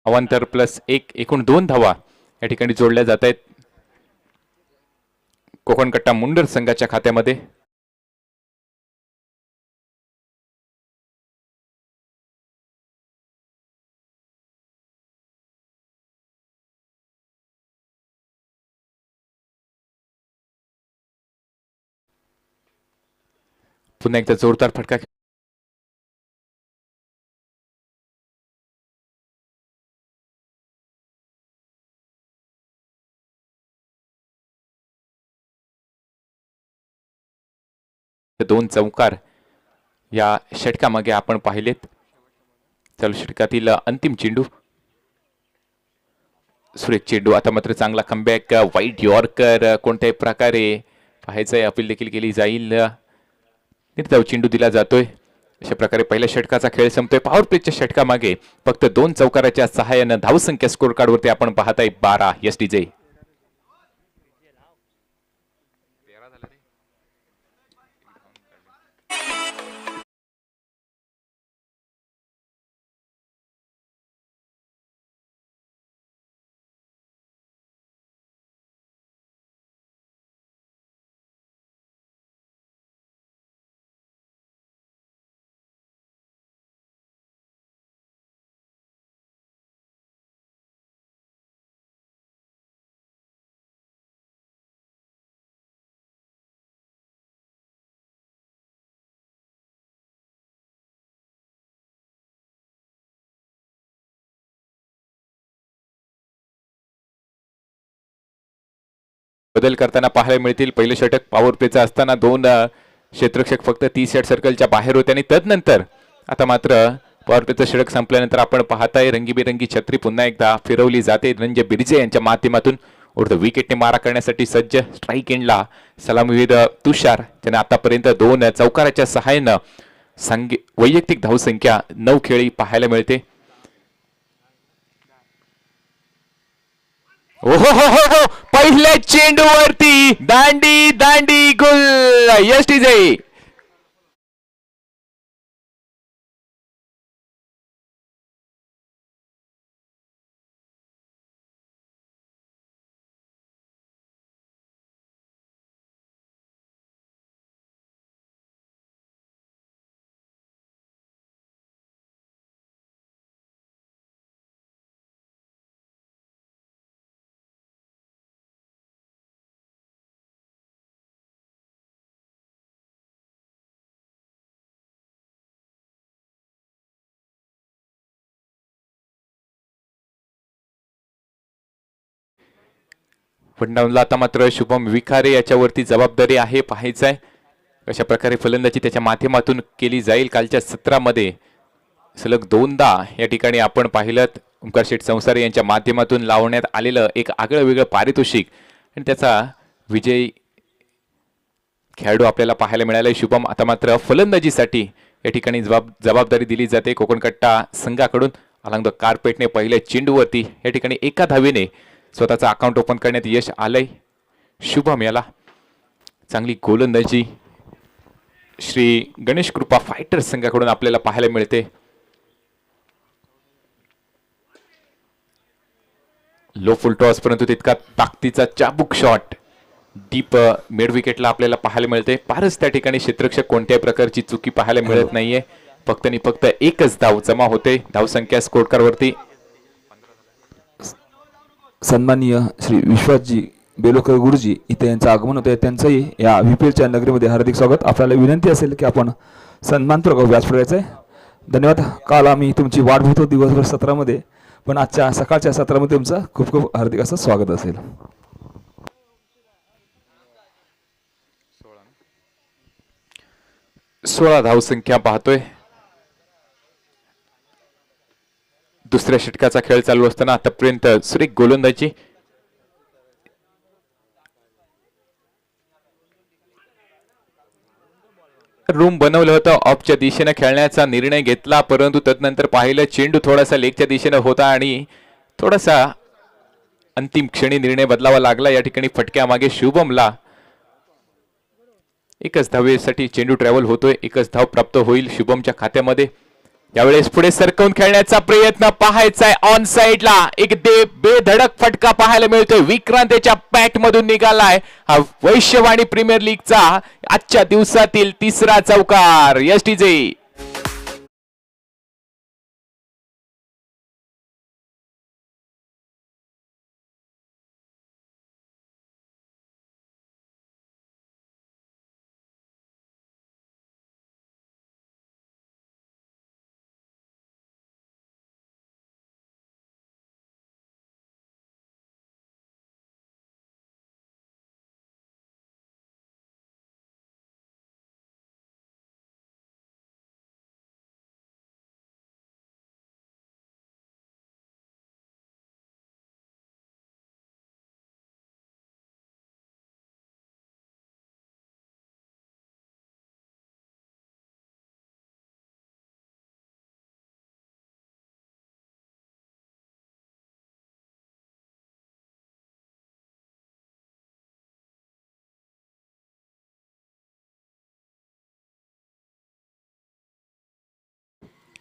अवांतर +1 एकूण 2 धावा या ठिकाणी जोडल्या जात आहेत कोकण कट्टा मुंडर संघाच्या खात्यामध्ये. पुन्हा एकदा जोरदार फटका दोन चौकार या षटकामागे आपण पाहिलेत. चालू षटकातील अंतिम चेंडू सुरेख चेंडू. आता मात्र चांगला कमबॅक वाईट यॉर्कर कोणत्याही प्रकारे पाहायचंय अपील देखील केली जाईल. निर्धाव चेंडू दिला जातोय. अशा प्रकारे पहिल्या षटकाचा खेळ संपतोय. पॉवर प्लेच्या षटकामागे फक्त 2 चौकाराच्या सहाय्यानं धावसंख्या स्कोर कार्ड वरती आपण पाहताय 12 एसटीजे. बदल करताना पाहायला मिळतील. पहिलं षटक पॉवर प्लेचा असताना 2 क्षेत्ररक्षक फक्त 30 यार्ड सर्कलच्या बाहेर होते आणि तदनंतर आता मात्र पॉवर प्लेचं षटक संपल्यानंतर आपण पाहताय रंगीबेरंगी छत्री पुन्हा एकदा फिरवली जाते. धनंजय बिर्जे यांच्या माध्यमातून उर्ध विकेटने मारा करण्यासाठी सज्ज. स्ट्राईक एंडला सलामीवीर तुषार ज्याने आतापर्यंत 2 चौकाराच्या सहाय्यानं वैयक्तिक धावसंख्या 9 खेळी पाहायला मिळते. ओहो पहिल्या चेंडूवरती दांडी दांडी गुल एसटीजे. फंडाऊनला आता मात्र शुभम विखारे याच्यावरती जबाबदारी आहे. पाहायचं आहे कशा प्रकारे फलंदाजी त्याच्या माध्यमातून केली जाईल. कालच्या सत्रामध्ये सलग 2दा या ठिकाणी आपण पाहिलं ओंकार शेठ संसारे यांच्या माध्यमातून लावण्यात आलेलं एक आगळं वेगळं पारितोषिक आणि त्याचा विजय खेळाडू आपल्याला पाहायला मिळालाय. शुभम आता मात्र फलंदाजीसाठी या ठिकाणी जबाबदारी दिली जाते कोकण कट्टा संघाकडून. अलॉंग द कार्पेटने पहिल्या चेंडूवरती या ठिकाणी एका धावेने स्वतःचा अकाउंट ओपन करण्यात यश आलंय. शुभम याला चांगली गोलंदाजी श्री गणेश कृपा फायटर संघाकडून आपल्याला पाहायला मिळते. लो फुल टॉस परंतु तितका ताकदीचा चाबूक शॉट डीप मिड विकेटला आपल्याला पाहायला मिळते. फारच त्या ठिकाणी क्षेत्ररक्षक कोणत्याही प्रकारची चुकी पाहायला मिळत नाहीये. फक्त आणि फक्त एकच धाव जमा होते धावसंख्या स्कोर कार्ड वरती. सन्माननीय श्री विश्वासजी बेलोकर गुरुजी इथे यांचं आगमन होते. त्यांचंही या व्हीपीएलच्या नगरीमध्ये हार्दिक स्वागत. आपल्याला विनंती असेल की आपण सन्मानपूर्वक व्यासपीठ घ्यायचं आहे. धन्यवाद. काल आम्ही तुमची वाट बघतो दिवसभर सत्रामध्ये, पण आजच्या सकाळच्या सत्रामध्ये तुमचं खूप खूप हार्दिक असं स्वागत असेल. 16 धावसंख्या पाहतोय. दुसऱ्या षटकाचा खेळ चालू असताना आतापर्यंत सुरेख गोलंदाजी रूम बनवलं होतं. ऑफच्या दिशेने खेळण्याचा निर्णय घेतला परंतु तदनंतर पाहिलं चेंडू थोडासा लेगच्या दिशेने होता आणि थोडासा अंतिम क्षणी निर्णय बदलावा लागला. या ठिकाणी फटक्यामागे शुभमला एकच धावेसाठी चेंडू ट्रॅव्हल होतोय. एकच धाव प्राप्त होईल शुभमच्या खात्यामध्ये. यावेळेस पुढे सरकवून खेळण्याचा प्रयत्न पाहायचा आहे. ऑन साइडला एक बेधडक फटका पाहायला मिळतोय. विक्रांत याच्या पॅट मधून निघालाय. हा वैश्यवाणी प्रीमियर लीगचा आजच्या दिवसातील तिसरा चौकार. एसटीजे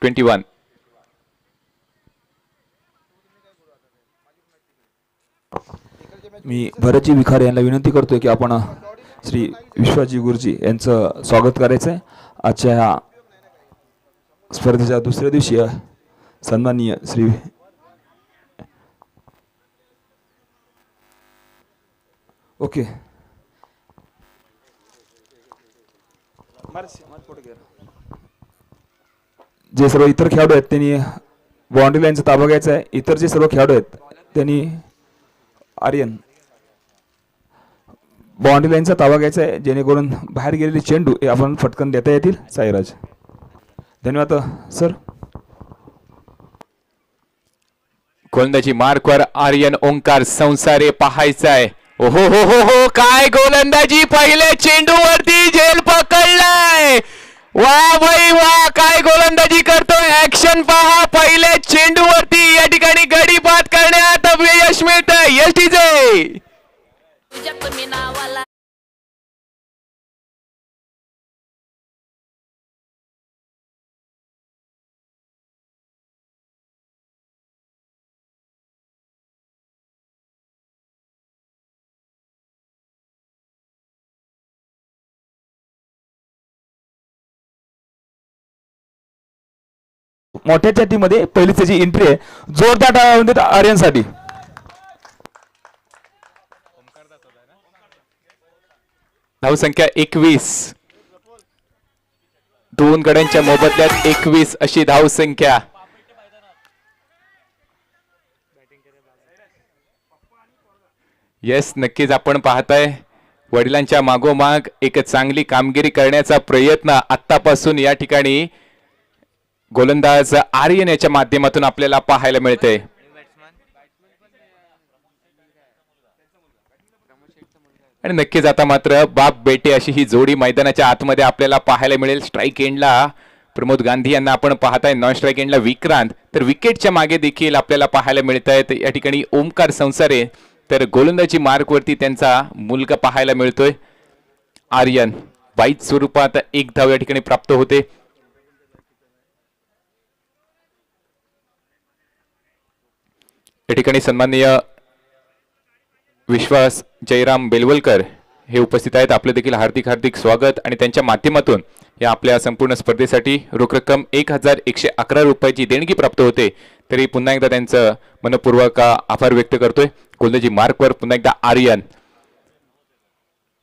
ट्वेंटी वन. मी भरतजी विखारे यांना विनंती करतोय की आपण श्री विश्वाजी गुरुजी यांचं स्वागत करायचं आहे. आजच्या ह्या स्पर्धेच्या दुसऱ्या दिवशी सन्माननीय श्री ओके जे सर्व इतर खेळाडू आहेत त्यांनी बाउंड्री लाईनचा ताबा घ्यायचा आहे. इतर जे सर्व खेळाडू आहेत त्यांनी आर्यन बाउंड्री लाईनचा ताबा घ्यायचा आहे जेणेकरून बाहेर गेलेले चेंडू हे आपण फटकन देता येतील. साईराज धन्यवाद सर. गोलंदाजी मार्कवर आर्यन ओंकार संसारे पाहायचाय. ओहो हो हो हो काय गोलंदाजी. पहिल्या चेंडूवरती झेल पकडलाय. वा भाई वा काय गोलंदाजी करतोय. ऍक्शन पहा. पहिल्या चेंडूवरती या ठिकाणी गडी बाद करण्यात यश मिळतंय. एसटीजे मोठ्या चॅटीमध्ये पहिली त्याची एंट्री आहे. जोरदार टाळ्या होऊन देत आर्यनसाठी. धावसंख्या 21. दोन गड्यांच्या मोबदल्यात 21 अशी धावसंख्या. येस नक्कीच आपण पाहताय वडिलांच्या मागोमाग एक चांगली कामगिरी करण्याचा प्रयत्न आतापासून या ठिकाणी गोलंदाज आर्यन याच्या माध्यमातून आपल्याला पाहायला मिळते. आणि नक्कीच आता मात्र बाप बेटे अशी ही जोडी मैदानाच्या आतमध्ये आपल्याला पाहायला मिळेल. स्ट्राईक एंडला प्रमोद गांधी यांना आपण पाहताय. नॉन स्ट्राईक एंडला विक्रांत. तर विकेटच्या मागे देखील आपल्याला पाहायला मिळत आहेत या ठिकाणी ओमकार संसारे. तर गोलंदाजी मार्कवरती त्यांचा मुलगा पाहायला मिळतोय आर्यन. वाईट स्वरूपात एक धाव या ठिकाणी प्राप्त होते. या ठिकाणी सन्माननीय विश्वास जयराम बेलवलकर हे उपस्थित आहेत. आपले देखील हार्दिक हार्दिक स्वागत. आणि त्यांच्या माध्यमातून या आपल्या संपूर्ण स्पर्धेसाठी रोख रक्कम 1111 रुपयाची देणगी प्राप्त होते. तरी पुन्हा एकदा त्यांचं मनपूर्वक आभार व्यक्त करतोय. गोलंदाजी मार्कवर पुन्हा एकदा आर्यन.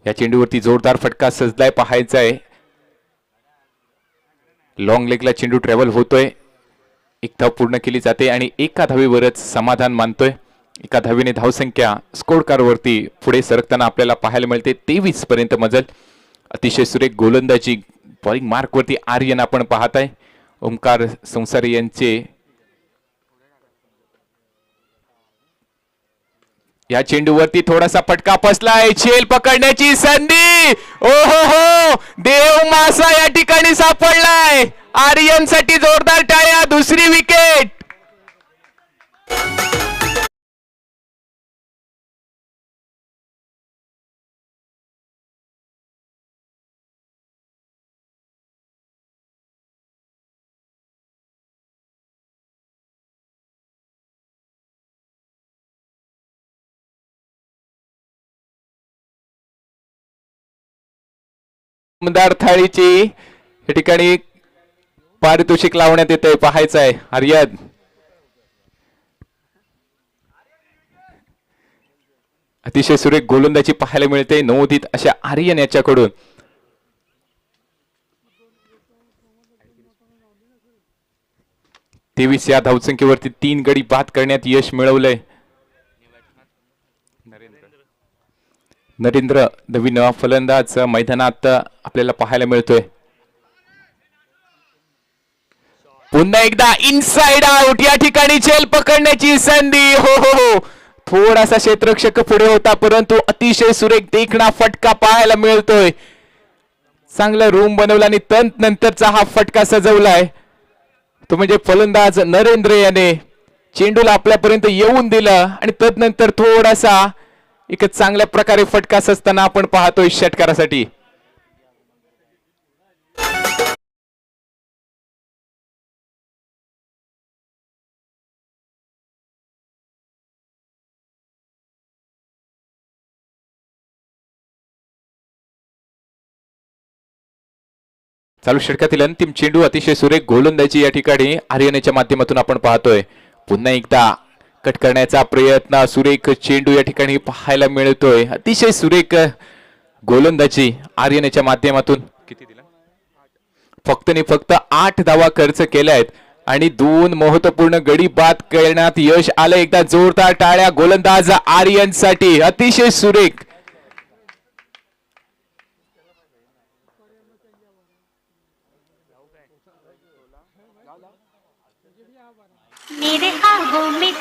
या चेंडूवरती जोरदार फटका सजलाय पाहायचा आहे. लॉंग लेगला चेंडू ट्रॅव्हल होतोय. एक धाव पूर्ण केली जाते आणि एका धावेवरच समाधान मानतोय. एका धावेने धावसंख्या स्कोर कारवरती पुढे सरकताना आपल्याला पाहायला मिळते. 23 पर्यंत मजल. अतिशय सुरेख गोलंदाजी बॉलिंग मार्कवरती आर्यन आपण पाहताय. ओमकार संसारे यांचे या चेंडूवरती थोडासा फटका बसलाय. झेल पकडण्याची संधी. ओ हो हो देव मासा या ठिकाणी सापडलाय. आर्यन साठी जोरदार टाळ्या. दुसरी विकेट. दमदार थाळीची या ठिकाणी पारितोषिक लावण्यात येते, पाहायचं आहे. आर्यन अतिशय सुरेख गोलंदाजी पाहायला मिळते नवोदित अशा आर्यन याच्याकडून. तेवीस या धावसंख्येवरती 3 गडी बाद करण्यात यश मिळवलंय. नरेंद्र नवीन फलंदाज मैदानात आपल्याला पाहायला मिळतोय. पुन्हा एकदा इनसाइड आउट, या ठिकाणी झेल पकडण्याची संधी. हो हो हो, थोडासा क्षेत्ररक्षक पुढे होता परंतु अतिशय सुरेख देखणा फटका पाहायला मिळतोय. चांगला रूम बनवला आणि नंतरचा हा फटका सजवलाय तो म्हणजे फलंदाज नरेंद्र याने चेंडूला आपल्यापर्यंत येऊन दिलं आणि तदनंतर थोडासा एक चांगल्या प्रकारे फटका असताना आपण पाहतोय षटकारासाठी. चालू षटकातील अंतिम चेंडू अतिशय सुरेख गोलंदाजी या ठिकाणी आर्यनच्या माध्यमातून आपण पाहतोय. पुन्हा एकदा कट करण्याचा प्रयत्न, सुरेख चेंडू या ठिकाणी पाहायला मिळतोय. अतिशय सुरेख गोलंदाजी आर्यनच्या माध्यमातून. किती दिला? फक्त 8 धावा खर्च केल्या आहेत आणि 2 महत्वपूर्ण गडी बाद करण्यात यश आलं. एकदा जोरदार टाळ्या गोलंदाज आर्यन साठी. अतिशय सुरेख. मेरे ख्वाबों में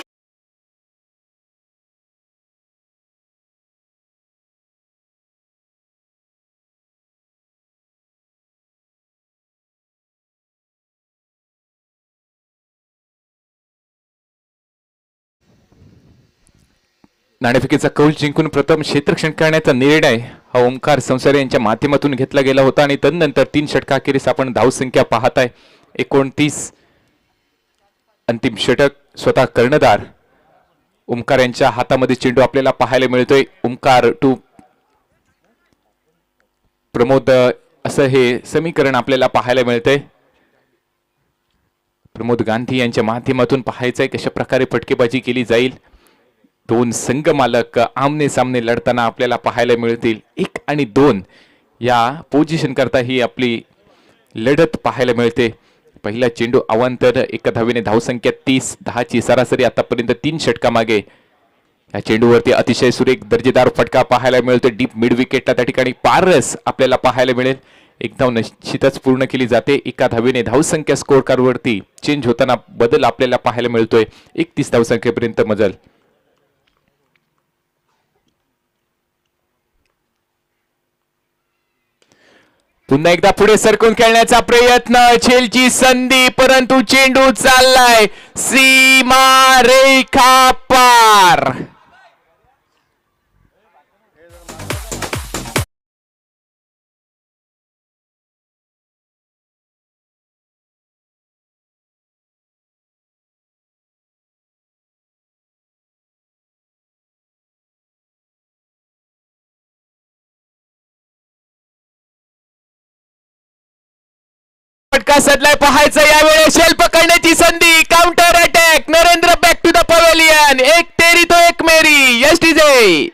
नाणेफेकीचा कौल जिंकून प्रथम क्षेत्ररक्षण करण्याचा निर्णय हा ओंकार संसारे यांच्या माध्यमातून घेतला गेला होता आणि तदनंतर 3 षटकाखेरीस आपण धावसंख्या पाहताय 29. अंतिम षटक स्वतः कर्णधार ओंकार यांच्या हातामध्ये चेंडू आपल्याला पाहायला मिळतोय. ओंकार टू प्रमोद असं हे समीकरण आपल्याला पाहायला मिळतंय. प्रमोद गांधी यांच्या माध्यमातून पाहायचंय कशा प्रकारे फटकेबाजी केली जाईल. 2 संघ मालक आमने सामने लढताना आपल्याला पाहायला मिळतील. 1 आणि 2 या पोझिशन करता ही आपली लढत पाहायला मिळते. पहिला चेंडू अवांतर 1 धावेने धावसंख्या 30, 10ची सरासरी आतापर्यंत 3 षटकामागे. या चेंडूवरती अतिशय सुरेख दर्जेदार फटका पाहायला मिळतो. डीप मिड विकेटला त्या ठिकाणी पारस आपल्याला पाहायला मिळेल. एक धाव निश्चितच पूर्ण केली जाते. 1 धावेने धावसंख्या स्कोर कार्ड वरती चेंज होताना बदल आपल्याला पाहायला मिळतोय. 31 धावसंख्येपर्यंत मजल. पुन्हा एकदा पुढे सरकून खेळण्याचा प्रयत्न, झेलची संधी परंतु चेंडू चाललाय सीमा रेखा पार. फटका सदलाय पाहायचं यावेळेस. शेल पकडण्याची संधी, counter attack. Narendra back to the pavilion. एक तेरी तो एक मेरी. Yes DJ.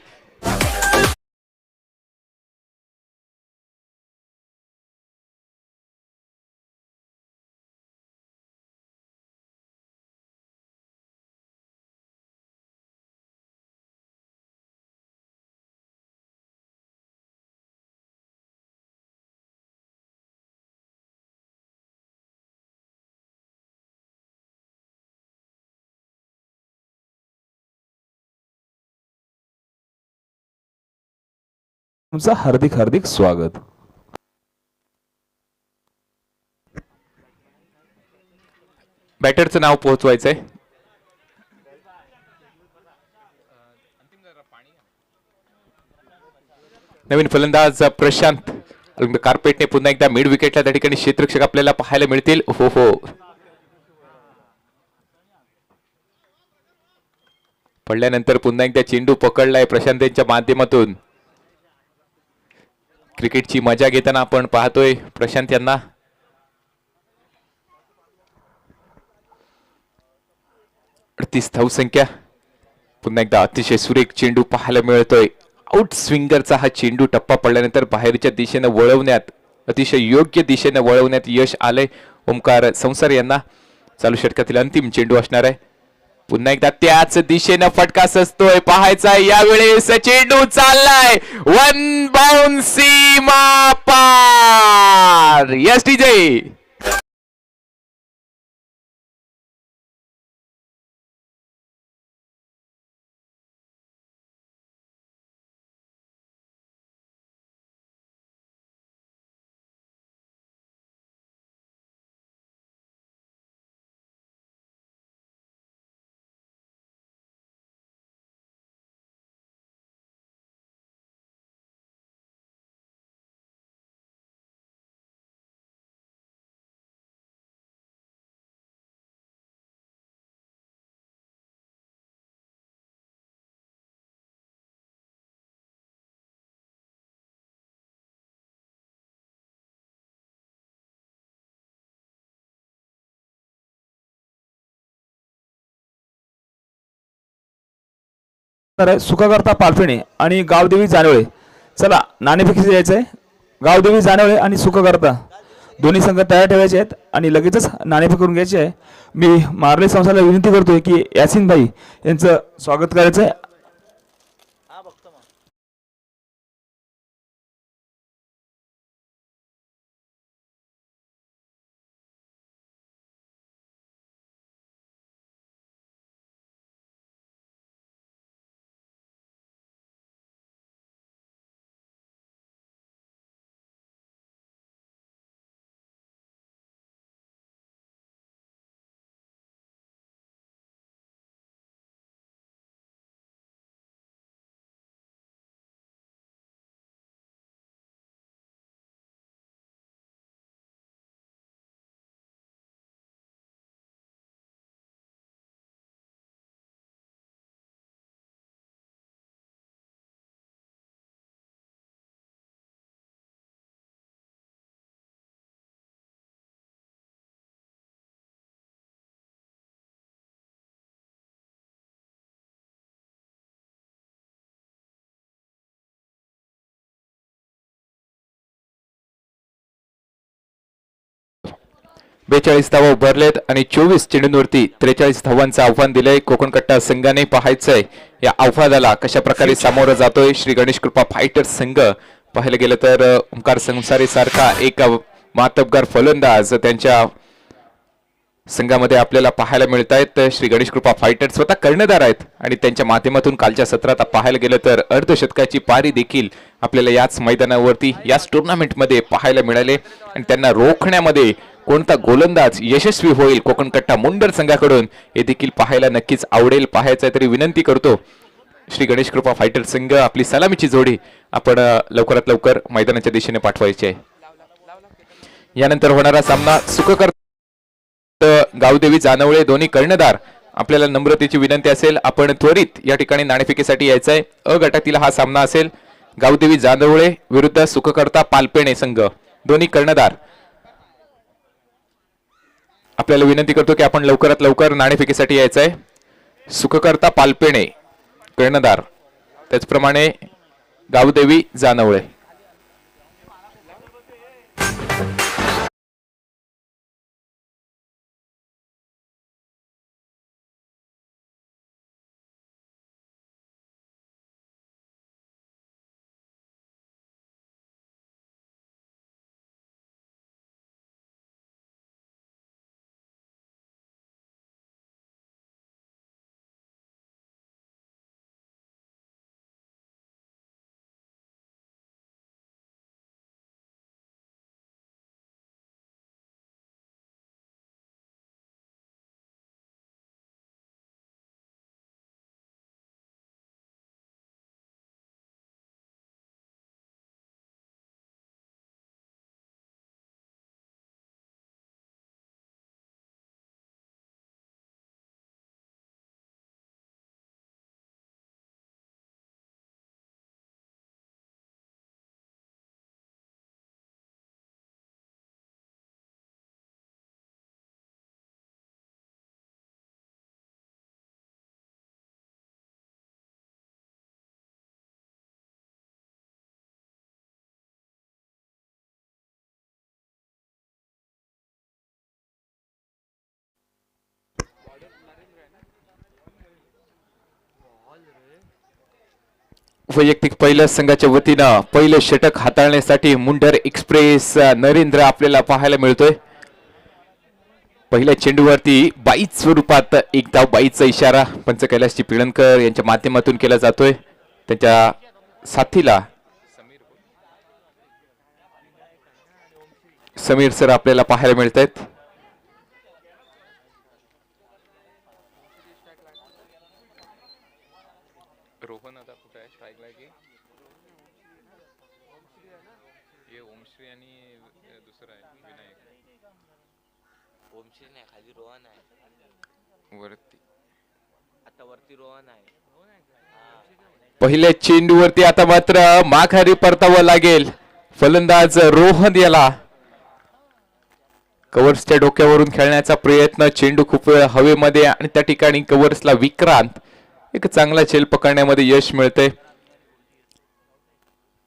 तुमचं हार्दिक हार्दिक स्वागत. बॅटरचं नाव पोहोचवायचंय. नवीन फलंदाज प्रशांत कार्पेटने पुन्हा एकदा मिड विकेटला त्या ठिकाणी क्षेत्ररक्षक आपल्याला पाहायला मिळतील. हो हो, पडल्यानंतर पुन्हा एकदा चेंडू पकडलाय प्रशांत यांच्या माध्यमातून. क्रिकेटची मजा घेताना आपण पाहतोय प्रशांत यांना. अडतीस धावसंख्या. पुन्हा एकदा अतिशय सुरेख चेंडू पाहायला मिळतोय. आउट स्विंगरचा हा चेंडू टप्पा पडल्यानंतर बाहेरच्या दिशेने वळवण्यात, अतिशय योग्य दिशेने वळवण्यात यश आलंय ओमकार संसार यांना. चालू षटकातील अंतिम चेंडू असणार आहे. पुन्हा एकदा त्याच दिशेने फटका सजतोय, पाहायचा यावेळेस चेंडू चाललाय वन बाउंड सीमा पार. Yes TJ. सुखाकर्ता पालफेणे आणि गावदेवी जानवळे. चला नाणेफेकीचे यायचंय. गावदेवी जानवळे आणि सुखाकर्ता दोन्ही संघ तयार ठेवायचे आहेत आणि लगेचच नाणेफेक करून घ्यायची आहे. मी मार्ले संस्थाला विनंती करतोय की यासिन भाई यांचं स्वागत करायचं आहे. धावा उभारलेत आणि 24 चेंडूंवरती 43 धावांचं आव्हान दिलंय कोकण कट्टा संघाने. पाहायचंय या आव्हानाला कशा प्रकारे सामोरं जातोय श्री गणेश कृपा फायटर्स संघ. पाहायला गेलं तर ओंकार संसारी सारखा एक मातबगार फलंदाज त्यांच्या संघामध्ये आपल्याला पाहायला मिळत आहेत. श्री गणेश कृपा फायटर्स स्वतः कर्णधार आहेत आणि त्यांच्या माध्यमातून कालच्या सत्रात पाहायला गेलं तर अर्धशतकाची पारी देखील आपल्याला याच मैदानावरती याच टुर्नामेंटमध्ये पाहायला मिळाले आणि त्यांना रोखण्यामध्ये कोणता गोलंदाज यशस्वी होईल कोकण कट्टा मुंडर संघाकडून हे देखील पाहायला नक्कीच आवडेल. पाहायचं तरी विनंती करतो श्री गणेश कृपा फायटर संघ आपली सलामीची जोडी आपण लवकरात लवकर मैदानाच्या दिशेने पाठवायची आहे. यानंतर होणारा सामना सुखकर गावदेवी जानवळे दोन्ही कर्णधार. आपल्याला नम्रतेची विनंती असेल आपण त्वरित या ठिकाणी नाणेफेकीसाठी यायचंय. अ गटातील हा सामना असेल गावदेवी जानवळे विरुद्ध सुखकर्ता पालपेणे संघ दोन्ही कर्णधार. आपल्याला विनंती करतो की आपण लवकरात लवकर नाणेफेकीसाठी यायचंय. सुखकर्ता पालपेणे कर्णधार, त्याचप्रमाणे गावदेवी जानवळे. वैयक्तिक पहिल्या संघाच्या वतीनं पहिलं षटक हाताळण्यासाठी मुंडर एक्सप्रेस नरेंद्र आपल्याला पाहायला मिळतोय. पहिल्या चेंडूवरती 22 स्वरूपात एक धाव 22चा इशारा पंच कैलासजी पिळणकर यांच्या माध्यमातून केला जातोय. त्यांच्या साथीला समीर सर आपल्याला पाहायला मिळत आहेत. रोहन आता कुठे आहे स्ट्राईकला की हे ओमश्री आणि दुसरा आहे विनायक ओमश्री नाही, खाली रोहन आहे. वरती आता वरती रोहन आहे. पहिल्या चेंडूवरती आता मात्र माघारी परतावं लागेल. फलंदाज रोहन याला कव्हर्सच्या डोक्यावरून खेळण्याचा प्रयत्न, चेंडू खूप वेळ हवेमध्ये आणि त्या ठिकाणी कव्हर्सला विक्रांत एक चांगला झेल पकडण्यामध्ये यश मिळते.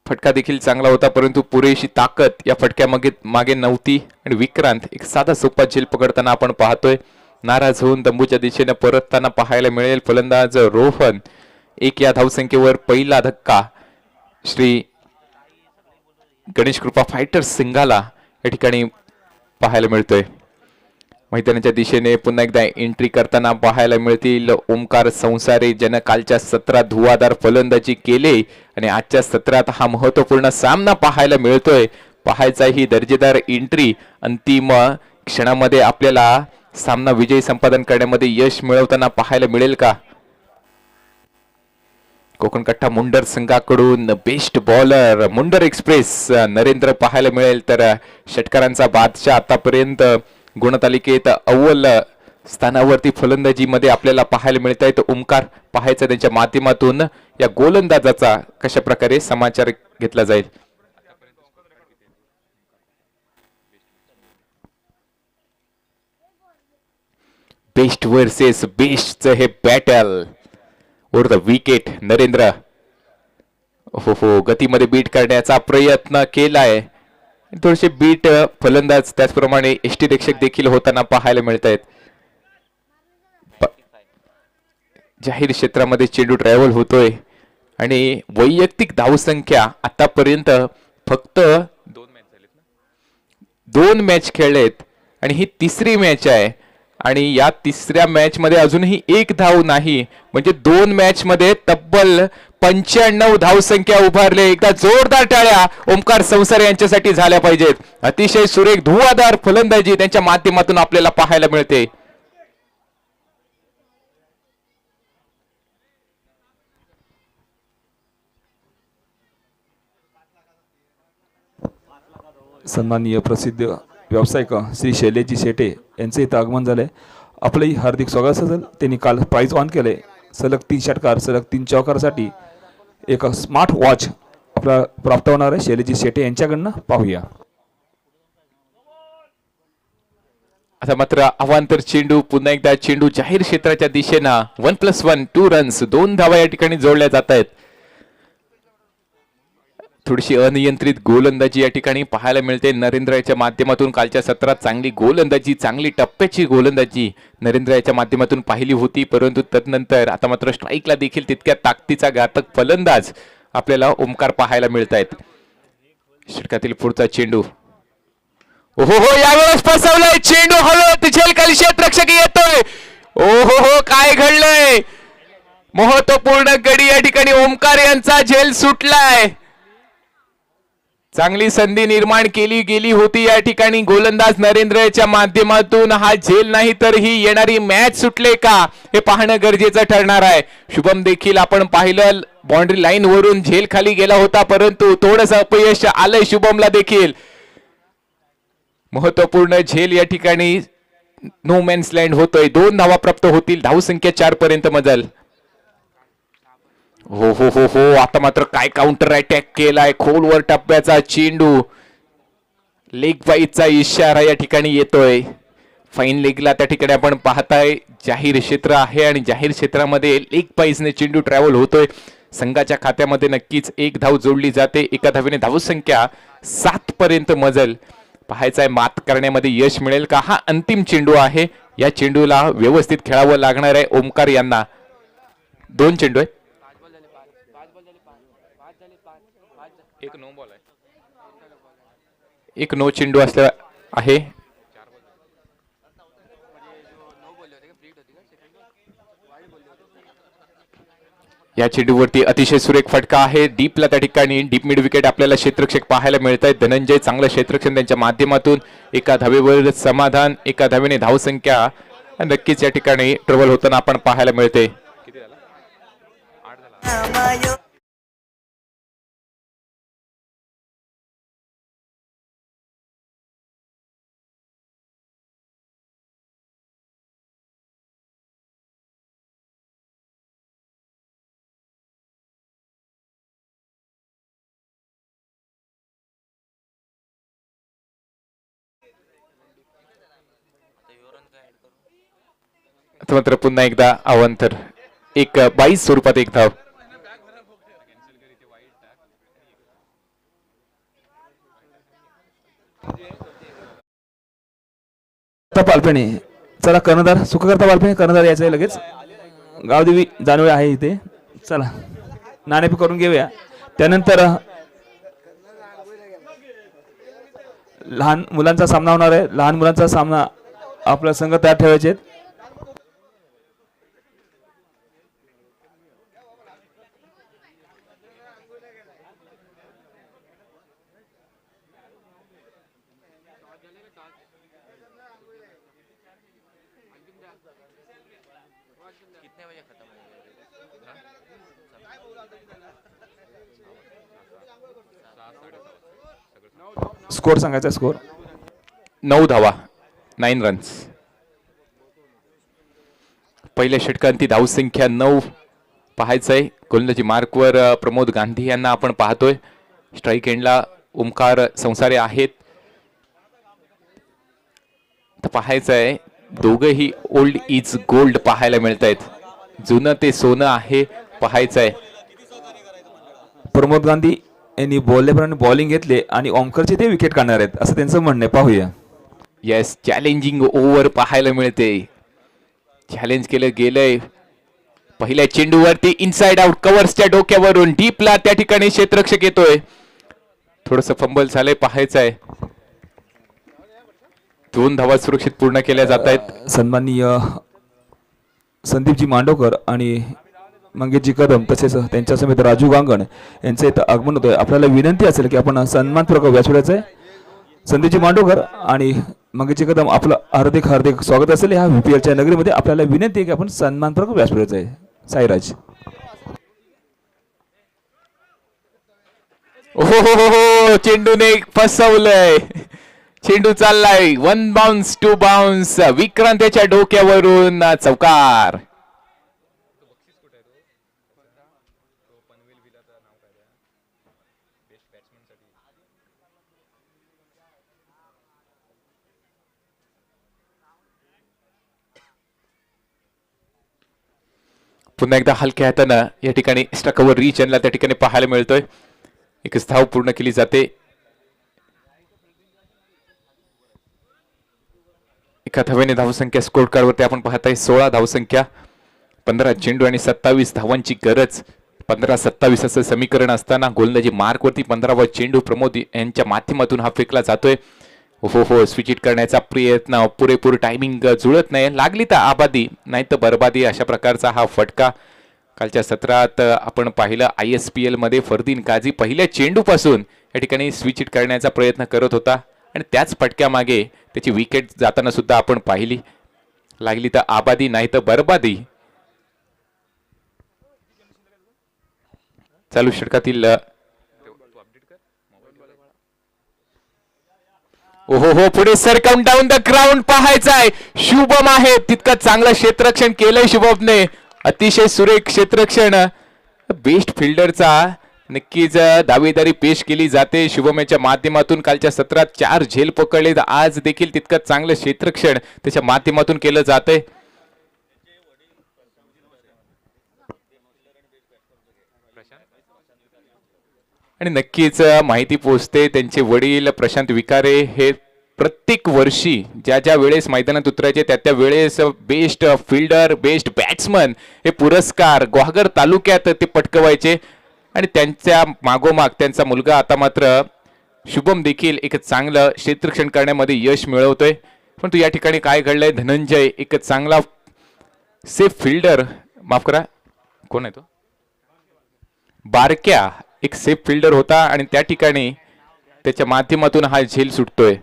फटका देखील चांगला होता परंतु पुरेशी ताकद या फटक्यामागे मागे नव्हती आणि विक्रांत एक साधा सोपा झेल पकडताना आपण पाहतोय. नाराज होऊन तंबूच्या दिशेने परतताना पाहायला मिळेल फलंदाज रोहन. एक या धावसंख्येवर पहिला धक्का श्री गणेश कृपा फायटर्स सिंगाला या ठिकाणी पाहायला मिळतोय. मैदानाच्या दिशेने पुन्हा एकदा एंट्री करताना पाहायला मिळतील ओमकार संसारे, ज्यानं कालच्या सत्रात धुवाधार फलंदाजी केले आणि आजच्या सत्रात हा महत्वपूर्ण सामना पाहायला मिळतोय. पाहायचा ही दर्जेदार एंट्री अंतिम क्षणामध्ये आपल्याला सामना विजयी संपादन करण्यामध्ये यश मिळवताना पाहायला मिळेल का? कोकण कट्टा मुंडर संघाकडून बेस्ट बॉलर मुंडर एक्सप्रेस नरेंद्र पाहायला मिळेल. तर षटकारांचा बादशाह आतापर्यंत गुणतालिकेत अव्वल स्थानावरती फलंदाजी मध्ये आपल्याला पाहायला मिळत आहेत ओमकार. पाहायचं त्यांच्या माध्यमातून या गोलंदाजाचा कशा प्रकारे समाचार घेतला जाईल. बेस्ट वर्सेस बेस्टचं हे battle over the wicket. Narendra हो गतीमध्ये बीट करण्याचा प्रयत्न केलाय. थोडेसे बीट फलंदाज त्याचप्रमाणे यष्टीरक्षक देखील होताना पाहायला मिळत आहेत. जाहीर क्षेत्रामध्ये चेंडू ट्रॅव्हल होतोय आणि वैयक्तिक धावसंख्या आतापर्यंत फक्त दोन मॅच खेळलेत आणि ही तिसरी मॅच आहे आणि या तिसऱ्या मॅच मध्ये अजूनही एक धाव नाही. म्हणजे 2 मॅच मध्ये तब्बल 95 धावसंख्या उभारले. एकदा जोरदार टाळ्या ओमकार संसार यांच्यासाठी झाल्या पाहिजेत. अतिशय सुरेख धुवाधार फलंदाजी त्यांच्या माध्यमातून आपल्याला पाहायला मिळते. सन्माननीय प्रसिद्ध व्यावसायिक श्री शैलेशजी शेटे यांचे इथं आगमन झालंय. आपलंही हार्दिक स्वागत असेल. त्यांनी काल प्राइज ऑन केलंय. सलग 3 षटकार सलग 3 चौकारासाठी एक स्मार्ट वॉच आपला प्राप्त होणार आहे शैलेशजी शेटे यांच्याकडनं. पाहूया. आता मात्र अवांतर चेंडू, पुन्हा एकदा चेंडू जाहीर क्षेत्राच्या दिशेनं 1+1 2 रन्स 2 धावा या ठिकाणी जोडल्या जात आहेत. थोडीशी अनियंत्रित गोलंदाजी या ठिकाणी पाहायला मिळते नरेंद्र याच्या माध्यमातून. कालच्या सत्रात चांगली गोलंदाजी, चांगली टप्प्याची गोलंदाजी नरेंद्र याच्या माध्यमातून पाहिली होती परंतु तदनंतर आता मात्र स्ट्राईकला देखील तितक्या ताकदीचा घातक फलंदाज आपल्याला ओमकार पाहायला मिळत आहेत. षटकातील पुढचा चेंडू ओहो यावेळेस फसवलाय चेंडू. हळद झेल खाली क्षेत्ररक्षक येतोय. ओहो काय घडलंय. महत्वपूर्ण गडी या ठिकाणी ओमकार यांचा झेल सुटलाय. चांगली संधी निर्माण केली गेली होती या ठिकाणी गोलंदाज नरेंद्र याच्या माध्यमातून. हा झेल नाही तर ही येणारी मॅच सुटले का हे पाहणं गरजेचं ठरणार आहे. शुभम देखील आपण पाहिलं बाउंड्री लाईन वरून झेल खाली गेला होता परंतु थोडंसं अपयश आलंय शुभमला देखील. महत्वपूर्ण झेल या ठिकाणी नो मॅन्स लँड होतोय. 2 धावा प्राप्त होतील. धावसंख्या 4 पर्यंत मजल. हो आता मात्र काय काउंटर अटॅक केलाय. खोलवर टप्प्याचा चेंडू. लेग बाईचा इशारा या ठिकाणी येतोय. फाईन लेगला त्या ठिकाणी आपण पाहताय जाहीर क्षेत्र आहे आणि जाहीर क्षेत्रामध्ये लेग बाईजने चेंडू ट्रॅव्हल होतोय. संघाच्या खात्यामध्ये नक्कीच 1 धाव जोडली जाते. एका धावेने धावसंख्या 7 पर्यंत मजल. पाहायचा आहे मात करण्यामध्ये यश मिळेल का. हा अंतिम चेंडू आहे. या चेंडूला व्यवस्थित खेळावं लागणार आहे ओमकार यांना. 2 चेंडू आहे. एक नो चेंडू असल्या आहे. या चेंडूवरती अतिशय सुरेख फटका आहे. डीपला त्या ठिकाणी डीप मिड विकेट आपल्याला क्षेत्ररक्षक पाहायला मिळत आहेत. धनंजय चांगलं क्षेत्ररक्षण त्यांच्या माध्यमातून. एका धावेवर समाधान, एका धावेने धावसंख्या नक्कीच या ठिकाणी ट्रबल होताना आपण पाहायला मिळते. मात्र पुन्हा एकदा अवांतर 22 स्वरूपात एक धाव. पालपेणे चला कर्णधार सुखकर्ता पालपेणे कर्णधार यायचं आहे लगेच. गावदेवी जानवे आहे इथे. चला नाणेफेक करून घेऊया. त्यानंतर लहान मुलांचा सामना होणार आहे. लहान मुलांचा सामना आपला संघ तयार ठेवायचे. स्कोर सांगायचा. स्कोर 9 धावा, 9 रन्स. पहिल्या षटकांती धावसंख्या 9 पाहायचंय. गोलंदाजी मार्कवर प्रमोद गांधी यांना आपण पाहतोय. स्ट्राईक एंडला ओमकार संसारे आहेत. पाहायचंय दोघंही ओल्ड इज गोल्ड पाहायला मिळत आहेत. जुनं ते सोनं आहे. पाहायचंय प्रमोद गांधी यांनी बॉलरने बॉलिंग घेतले आणि ओमकारचे ते विकेट काढणार आहेत असं त्यांचं म्हणणं आहे. पाहूया. येस, चॅलेंजिंग ओव्हर पाहायला मिळते. चॅलेंज केलं गेलंय. पहिल्या चेंडूवरती इनसाइड आउट कव्हर्सच्या डोक्यावरून डीपला त्या ठिकाणी क्षेत्ररक्षक येतोय. थोडस फंबल झालंय. पाहायचंय 2 धावा सुरक्षित पूर्ण केल्या जात आहेत. सन्माननीय संदीपजी मांडवकर आणि मंगेशजी कदम तसेच त्यांच्या समेत राजू गांगण यांचं इथं आगमन होतंय. आपल्याला विनंती असेल की आपण सन्मानपूर्वक व्यासपीठाचं आहे. संदीपजी मांडवकर आणि मंगेशजी कदम आपलं हार्दिक हार्दिक स्वागत असेल. ह्या VPLच्या नगरीमध्ये आपल्याला विनंती आहे की आपण सन्मानपूर्वक व्यासपीठाचं आहे. साईराज. हो, चेंडूने फसवलंय. चेंडू चाललाय 1 बाउन्स 2 बाउन्स. विक्रांत याच्या डोक्यावरून चौकार. पुन्हा एकदा हलक्या हातानं या ठिकाणी एक्स्ट्रा कव्हर रीच यांना त्या ठिकाणी पाहायला मिळतोय. एकच धाव पूर्ण केली जाते. एका धावेने धावसंख्या स्कोर कार्डवरती आपण पाहताय 16 धावसंख्या. 15 चेंडू आणि 27 धावांची गरज. 15-27 असं समीकरण असताना गोलंदाजी मार्कवरती 15वा चेंडू प्रमोद यांच्या माध्यमातून हा फेकला जातोय. हो, स्विच इट करण्याचा प्रयत्न. पुरेपूर टायमिंग जुळत नाही. लागली तर आबादी नाही तर बरबादी अशा प्रकारचा हा फटका. कालच्या सत्रात आपण पाहिलं ISPL मध्ये फरदीन काझी पहिल्या चेंडूपासून या ठिकाणी स्विच इट करण्याचा प्रयत्न करत होता आणि त्याच फटक्यामागे त्याची विकेट जाताना सुद्धा आपण पाहिली. लागली तर आबादी नाही तर बरबादी. चालू षटकातील ओहो, पुढे सरकम डाऊन द ग्राउंड पाहायचाय. शुभम आहे तितकं चांगलं क्षेत्ररक्षण केलंय शुभमने. अतिशय सुरेख क्षेत्ररक्षण. बेस्ट फिल्डरचा नक्कीच दावेदारी पेश केली जाते शुभम यांच्या माध्यमातून. कालच्या सत्रात 4 झेल पकडले. आज देखील तितकं चांगलं क्षेत्ररक्षण त्याच्या माध्यमातून केलं जातंय. आणि नक्कीच माहिती पोहोचते त्यांचे वडील प्रशांत विकारे हे प्रत्येक वर्षी ज्या वेळेस मैदानात उतरायचे त्या वेळेस बेस्ट फिल्डर बेस्ट बॅट्समन हे पुरस्कार ग्वाहागर तालुक्यात ते पटकवायचे. आणि त्यांच्या मागोमाग त्यांचा मुलगा आता मात्र शुभम देखील एक चांगलं क्षेत्ररक्षण करण्यामध्ये यश मिळवतोय. पण तू या ठिकाणी काय घडलंय, धनंजय एक चांगला सेफ फिल्डर, माफ करा कोण आहे तो, बारक्या एक सेफ फिल्डर होता आणि त्या ठिकाणी त्याच्या माध्यमातून हा झेल सुटतोय.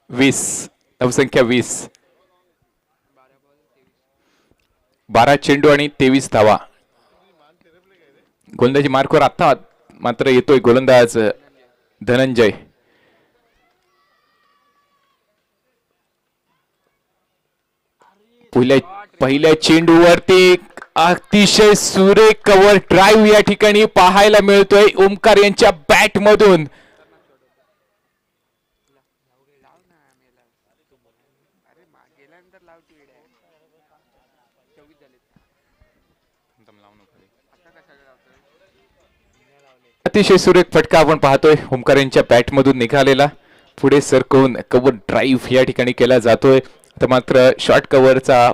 वीस धावसंख्या 20, 12 चेंडू आणि 23 धावा. गोलंदाजी मार्कवर आता मात्र येतोय गोलंदाज धनंजय. पहिल्या चेंडूवरती अतिशय सुरेख कव्हर ड्राईव्ह या ठिकाणी पाहायला मिळतोय ओमकार यांच्या बॅट मधून. अतिशय सुरेख फटका आपण पाहतोय ओमकार यांच्या बॅट मधून निघालेला. पुढे सरकवून कव्हर ड्राईव्ह या ठिकाणी केला जातोय. तर मात्र शॉर्ट कव्हरचा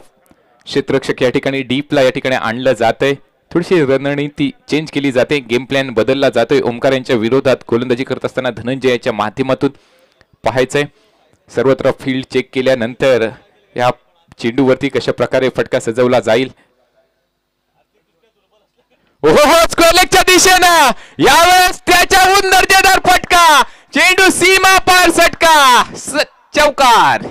क्षेत्ररक्षक या ठिकाणी डीपला या ठिकाणी आणलं जातंय. थोडीशी रणनीती चेंज केली जाते, गेम प्लॅन बदलला जातोय. ओमकार यांच्या विरोधात गोलंदाजी करत असताना धनंजयाच्या माध्यमातून पाहायचंय. सर्वत्र फील्ड चेक केल्यानंतर या चेंडूवरती कशा प्रकारे फटका सजवला जाईल. स्क्वेअरलेगच्या दिशेनं यावेळेस त्याच्याहून दर्जेदार फटका, चेंडू सीमा पार सटका, चौकार.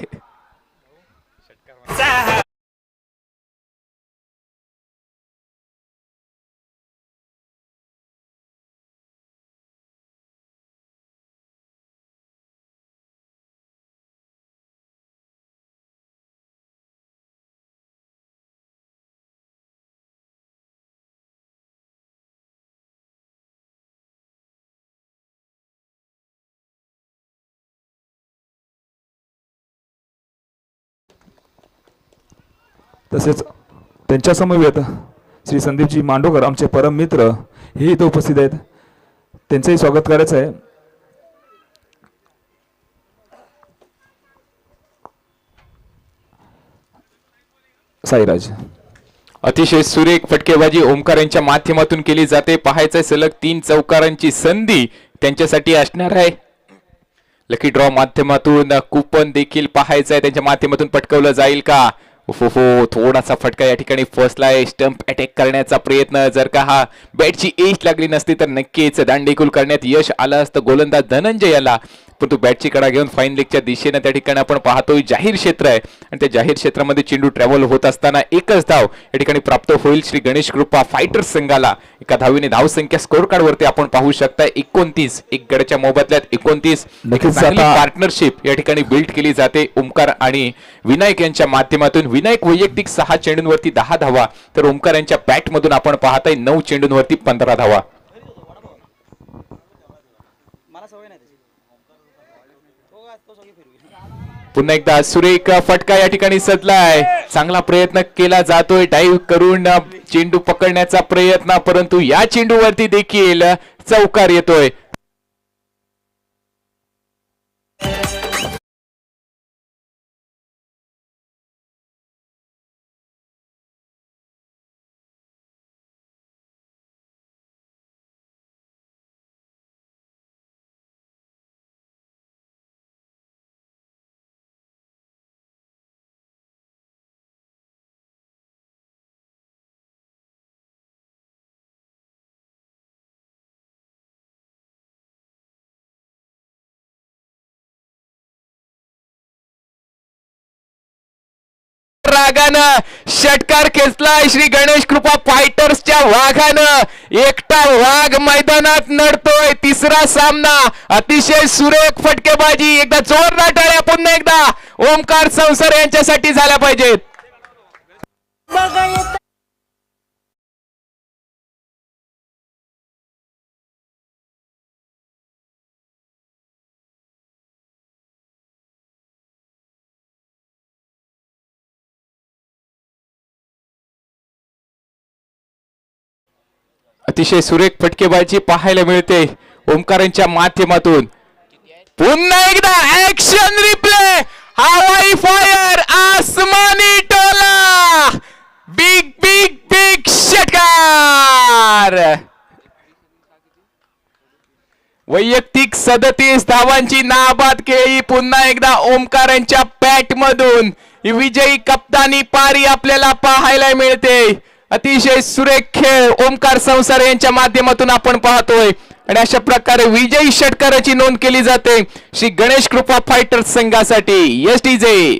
तसेच त्यांच्या समवेत श्री संदीपजी मांडोकर आमचे परम मित्र हे इथं उपस्थित आहेत. त्यांचंही स्वागत करायचं आहे. साईराज. अतिशय सुरेख फटकेबाजी ओमकार यांच्या माध्यमातून केली जाते. पाहायचंय सलग 3 चौकारांची संधी त्यांच्यासाठी असणार आहे. लकी ड्रॉ माध्यमातून कुपन देखील पाहायचंय त्यांच्या माध्यमातून पटकवलं जाईल का. थोडासा फटका या ठिकाणी फसलाय. स्टंप अटॅक करण्याचा प्रयत्न, जर का हा बॅटची एज लागली नसती तर नक्कीच दांडेकुल करण्यात यश आलं असतं गोलंदाज धनंजय याला. परंतु बॅटची कडा घेऊन फाईन लेगच्या दिशेने त्या ठिकाणी आपण पाहतोय जाहीर क्षेत्र आहे आणि त्या जाहीर क्षेत्रामध्ये चेंडू ट्रॅव्हल होत असताना एकच धाव या ठिकाणी प्राप्त होईल श्री गणेश कृपा फायटर्स संघाला. एका धावीने धावसंख्या स्कोर कार्ड वरती आपण पाहू शकता 29, एक गडच्या मोबदल्यात 29. पार्टनरशिप या ठिकाणी बिल्ड केली जाते ओमकार आणि विनायक यांच्या माध्यमातून. विनायक वैयक्तिक 6 चेंडूंवरती 10 धावा, तर ओमकार यांच्या बॅट मधून आपण पाहताय 9 चेंडूंवरती 15 धावा. पुन्हा एकदा सुरेख फटका या ठिकाणी सजलाय. चांगला प्रयत्न केला जातोय डाईव्ह करून चेंडू पकडण्याचा प्रयत्न, परंतु या चेंडूवरती देखील चौकार येतोय. रागानं षटकार खेचलाय श्री गणेश कृपा फायटर्सच्या वाघानं. एकटा वाघ मैदानात नडतोय. तिसरा सामना अतिशय सुरेख फटकेबाजी. एकदा जोरदार टाळ्या पुन्हा एकदा ओमकार संसार यांच्यासाठी झाल्या पाहिजेत. अतिशय सुरेख फटकेबाजी पाहायला मिळते ओमकारांच्या माध्यमातून. पुन्हा एकदा ऍक्शन रिप्ले, हवाई फायर, आसमानी टोला, बिग बिग बिग षटकार. वैयक्तिक 37 धावांची नाबाद खेळी पुन्हा एकदा ओमकारांच्या बॅट मधून विजयी कप्तानी पारी आपल्याला पाहायला मिळते. अतिशय सुरेख खेळ ओमकार संसार यांच्या माध्यमातून आपण पाहतोय आणि अशा प्रकारे विजयी षटकाराची नोंद केली जाते श्री गणेश कृपा फायटर्स संघासाठी. एसटीजे